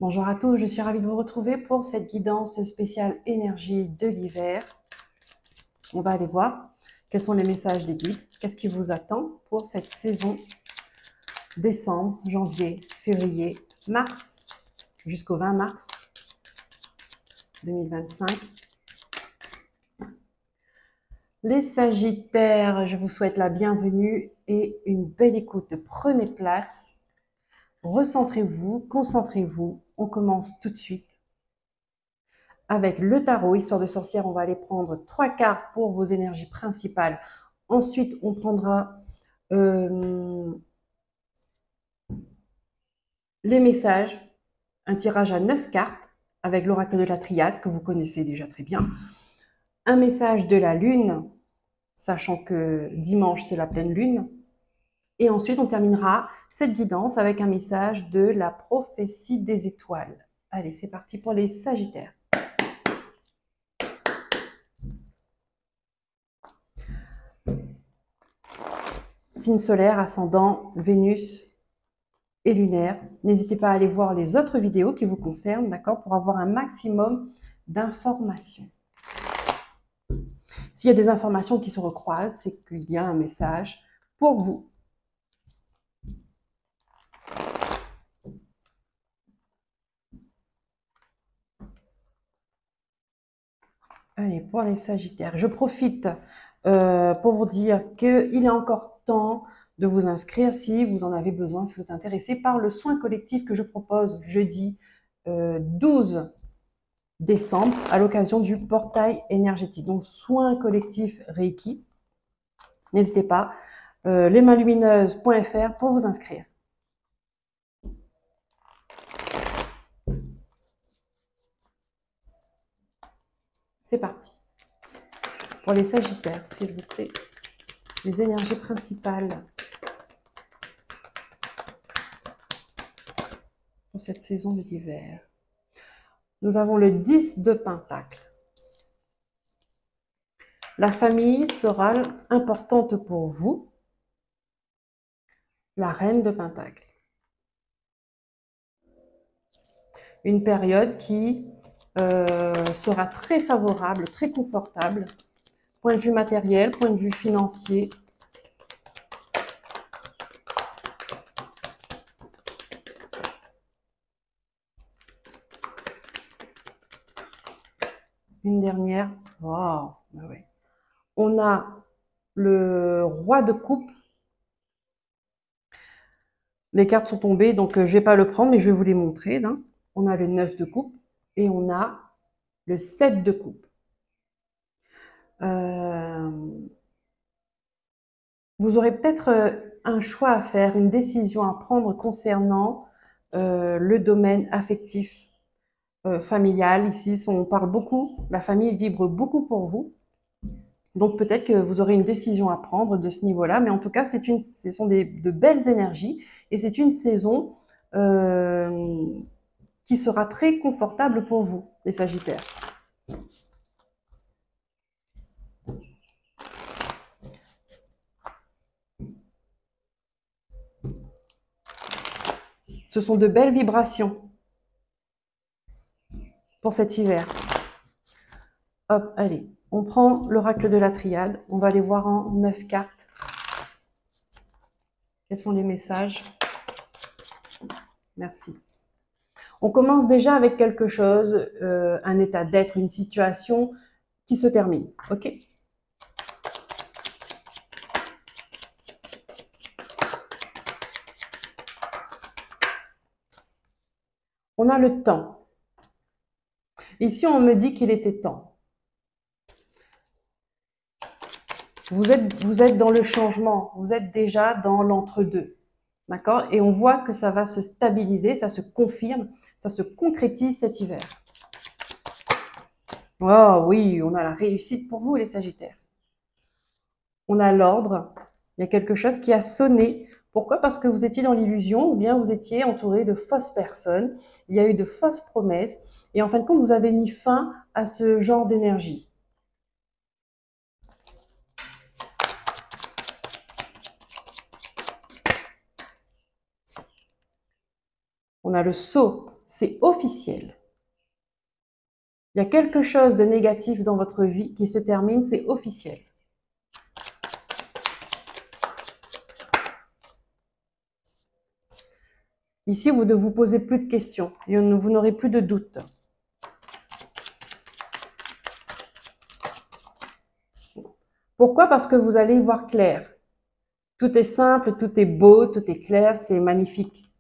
Bonjour à tous, je suis ravie de vous retrouver pour cette guidance spéciale énergie de l'hiver. On va aller voir quels sont les messages des guides, qu'est-ce qui vous attend pour cette saison décembre, janvier, février, mars, jusqu'au 20 mars 2025. Les Sagittaires, je vous souhaite la bienvenue et une belle écoute. Prenez place, recentrez-vous, concentrez-vous. On commence tout de suite avec le tarot, histoire de sorcière. On va aller prendre 3 cartes pour vos énergies principales. Ensuite, on prendra les messages, un tirage à 9 cartes avec l'oracle de la triade que vous connaissez déjà très bien. Un message de la lune, sachant que dimanche c'est la pleine lune. Et ensuite, on terminera cette guidance avec un message de la prophétie des étoiles. Allez, c'est parti pour les Sagittaires. Signe solaire, ascendant, Vénus et lunaire. N'hésitez pas à aller voir les autres vidéos qui vous concernent, d'accord, pour avoir un maximum d'informations. S'il y a des informations qui se recroisent, c'est qu'il y a un message pour vous. Allez, pour les Sagittaires, je profite pour vous dire qu'il est encore temps de vous inscrire si vous en avez besoin, si vous êtes intéressé par le soin collectif que je propose jeudi 12 décembre à l'occasion du portail énergétique. Donc, soin collectif Reiki. N'hésitez pas, lesmainlumineuses.fr pour vous inscrire. C'est parti. Pour les Sagittaires, s'il vous plaît, les énergies principales pour cette saison de l'hiver. Nous avons le 10 de Pentacle. La famille sera importante pour vous. La Reine de Pentacle. Une période qui sera très favorable, très confortable, point de vue matériel, point de vue financier. Une dernière. Wow, ouais. On a le roi de coupe. Les cartes sont tombées, donc je ne vais pas le prendre, mais je vais vous les montrer. Là. On a le 9 de coupe et on a le 7 de coupe. Vous aurez peut-être un choix à faire, une décision à prendre concernant le domaine affectif, familial. Ici, on parle beaucoup, la famille vibre beaucoup pour vous. Donc peut-être que vous aurez une décision à prendre de ce niveau-là, mais en tout cas, ce sont de belles énergies et c'est une saison qui sera très confortable pour vous, les Sagittaires. Ce sont de belles vibrations pour cet hiver. Hop, allez, on prend l'oracle de la triade. On va les voir en 9 cartes. Quels sont les messages? Merci. On commence déjà avec quelque chose, un état d'être, une situation qui se termine. Ok? On a le temps. Ici, on me dit qu'il était temps. Vous êtes dans le changement. Vous êtes déjà dans l'entre-deux. D'accord? Et on voit que ça va se stabiliser, ça se confirme, ça se concrétise cet hiver. Oh oui, on a la réussite pour vous, les Sagittaires. On a l'ordre. Il y a quelque chose qui a sonné. Pourquoi? Parce que vous étiez dans l'illusion ou bien vous étiez entouré de fausses personnes. Il y a eu de fausses promesses. Et en fin de compte, vous avez mis fin à ce genre d'énergie. On a le sceau. c'est officiel. Il y a quelque chose de négatif dans votre vie qui se termine, c'est officiel. Ici, vous ne vous posez plus de questions et vous n'aurez plus de doutes. Pourquoi? Parce que vous allez y voir clair. Tout est simple, tout est beau, tout est clair, c'est magnifique.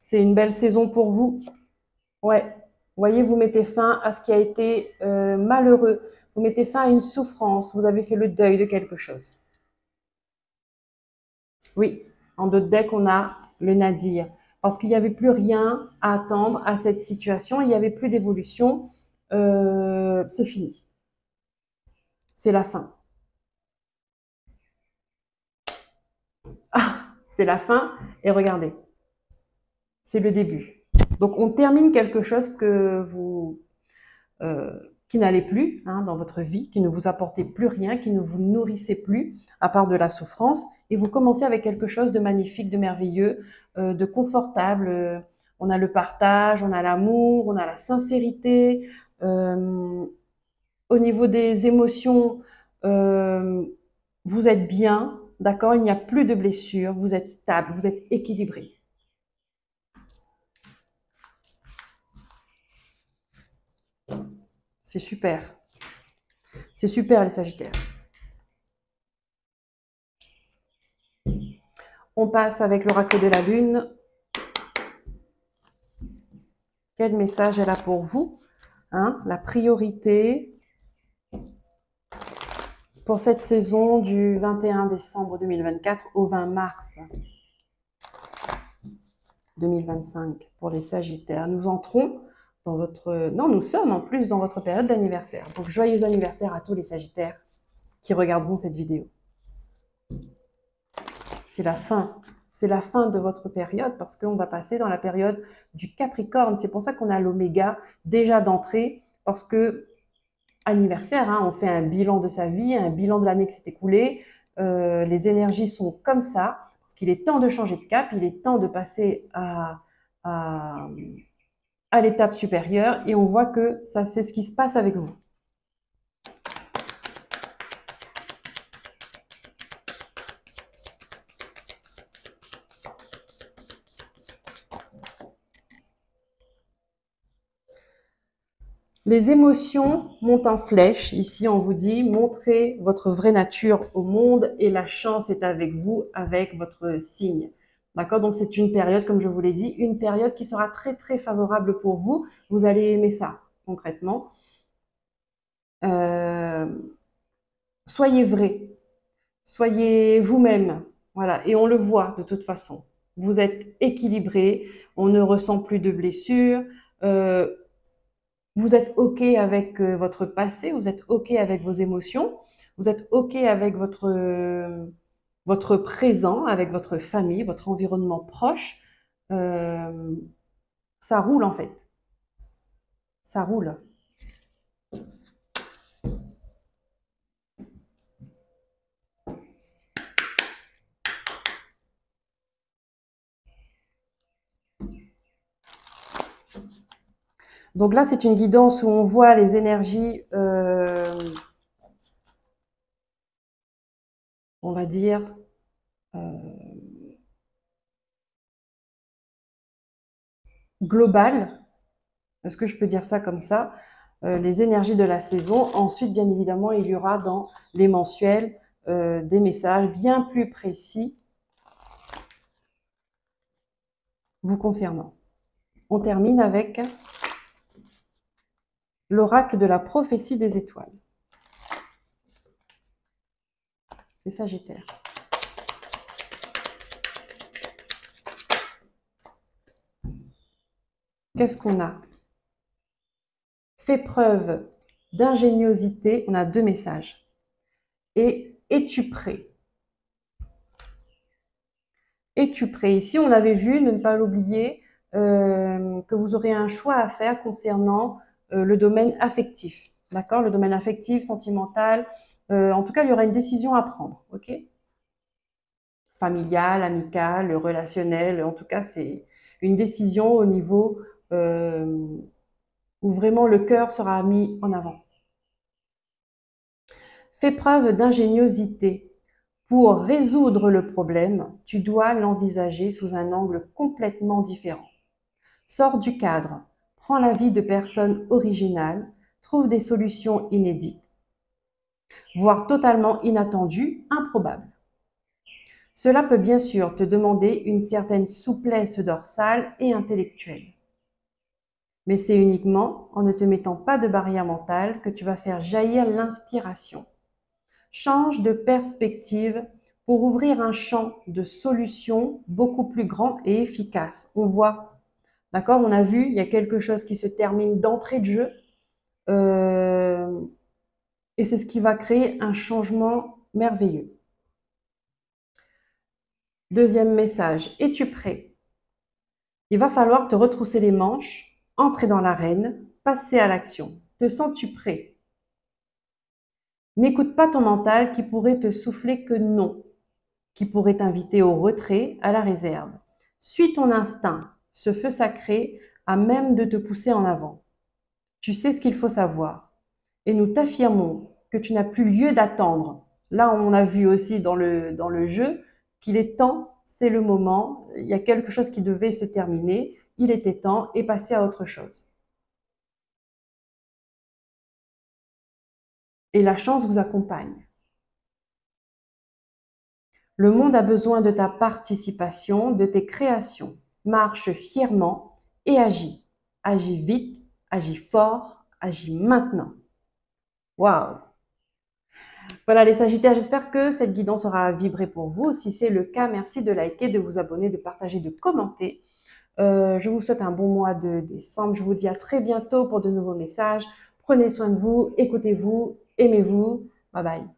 C'est une belle saison pour vous. Ouais. Vous voyez, vous mettez fin à ce qui a été malheureux. Vous mettez fin à une souffrance. Vous avez fait le deuil de quelque chose. Oui, en d'autres decks, on a le nadir. Parce qu'il n'y avait plus rien à attendre à cette situation. Il n'y avait plus d'évolution. C'est fini. C'est la fin. Ah, c'est la fin. Et regardez, c'est le début. Donc, on termine quelque chose que qui n'allait plus dans votre vie, qui ne vous apportait plus rien, qui ne vous nourrissait plus, à part de la souffrance. Et vous commencez avec quelque chose de magnifique, de merveilleux, de confortable. On a le partage, on a l'amour, on a la sincérité. Au niveau des émotions, vous êtes bien, d'accord? Il n'y a plus de blessures, vous êtes stable, vous êtes équilibré. C'est super. C'est super les Sagittaires. On passe avec l'oracle de la Lune. Quel message elle a pour vous? La priorité pour cette saison du 21 décembre 2024 au 20 mars 2025 pour les Sagittaires. Nous entrons dans votre... Non, nous sommes en plus dans votre période d'anniversaire. Donc, joyeux anniversaire à tous les Sagittaires qui regarderont cette vidéo. C'est la fin. C'est la fin de votre période parce qu'on va passer dans la période du Capricorne. C'est pour ça qu'on a l'Oméga déjà d'entrée parce que anniversaire, on fait un bilan de sa vie, un bilan de l'année qui s'est écoulée. Les énergies sont comme ça parce qu'il est temps de changer de cap, il est temps de passer à l'étape supérieure et on voit que ça, c'est ce qui se passe avec vous. Les émotions montent en flèche. Ici, on vous dit, montrez votre vraie nature au monde et la chance est avec vous, avec votre signe. D'accord? Donc, c'est une période, comme je vous l'ai dit, une période qui sera très, très favorable pour vous. Vous allez aimer ça, concrètement. Soyez vrai. Soyez vous-même. Voilà. Et on le voit de toute façon. Vous êtes équilibré. On ne ressent plus de blessures. Vous êtes OK avec votre passé, vous êtes OK avec vos émotions, vous êtes OK avec votre présent, avec votre famille, votre environnement proche. Ça roule en fait. Ça roule. Donc là, c'est une guidance où on voit les énergies, on va dire, globales. Est-ce que je peux dire ça comme ça? Les énergies de la saison. Ensuite, bien évidemment, il y aura dans les mensuels des messages bien plus précis vous concernant. On termine avec l'oracle de la prophétie des étoiles. Les Sagittaires. Qu'est-ce qu'on a? Fais preuve d'ingéniosité. On a deux messages. Et es-tu prêt? Es-tu prêt? Ici, on avait vu, ne pas l'oublier, que vous aurez un choix à faire concernant le domaine affectif. D'accord? Le domaine affectif, sentimental. En tout cas, il y aura une décision à prendre. OK? Familial, amical, relationnel. En tout cas, c'est une décision au niveau où vraiment le cœur sera mis en avant. Fais preuve d'ingéniosité. Pour résoudre le problème, tu dois l'envisager sous un angle complètement différent. Sors du cadre, prends l'avis de personnes originales, trouve des solutions inédites, voire totalement inattendues, improbables. Cela peut bien sûr te demander une certaine souplesse dorsale et intellectuelle. Mais c'est uniquement en ne te mettant pas de barrière mentale que tu vas faire jaillir l'inspiration. Change de perspective pour ouvrir un champ de solutions beaucoup plus grand et efficace. On voit, d'accord, on a vu, il y a quelque chose qui se termine d'entrée de jeu et c'est ce qui va créer un changement merveilleux. Deuxième message, es-tu prêt? Il va falloir te retrousser les manches, entrer dans l'arène, passer à l'action. Te sens-tu prêt? N'écoute pas ton mental qui pourrait te souffler que non, qui pourrait t'inviter au retrait, à la réserve. Suis ton instinct, ce feu sacré à même de te pousser en avant. Tu sais ce qu'il faut savoir. Et nous t'affirmons que tu n'as plus lieu d'attendre. Là, on a vu aussi dans le jeu qu'il est temps, c'est le moment, il y a quelque chose qui devait se terminer, il était temps et passer à autre chose. Et la chance vous accompagne. Le monde a besoin de ta participation, de tes créations. Marche fièrement et agis. Agis vite, agis fort, agis maintenant. Waouh! Voilà les Sagittaires, j'espère que cette guidance aura vibré pour vous. Si c'est le cas, merci de liker, de vous abonner, de partager, de commenter. Je vous souhaite un bon mois de décembre. Je vous dis à très bientôt pour de nouveaux messages. Prenez soin de vous, écoutez-vous, aimez-vous. Bye bye.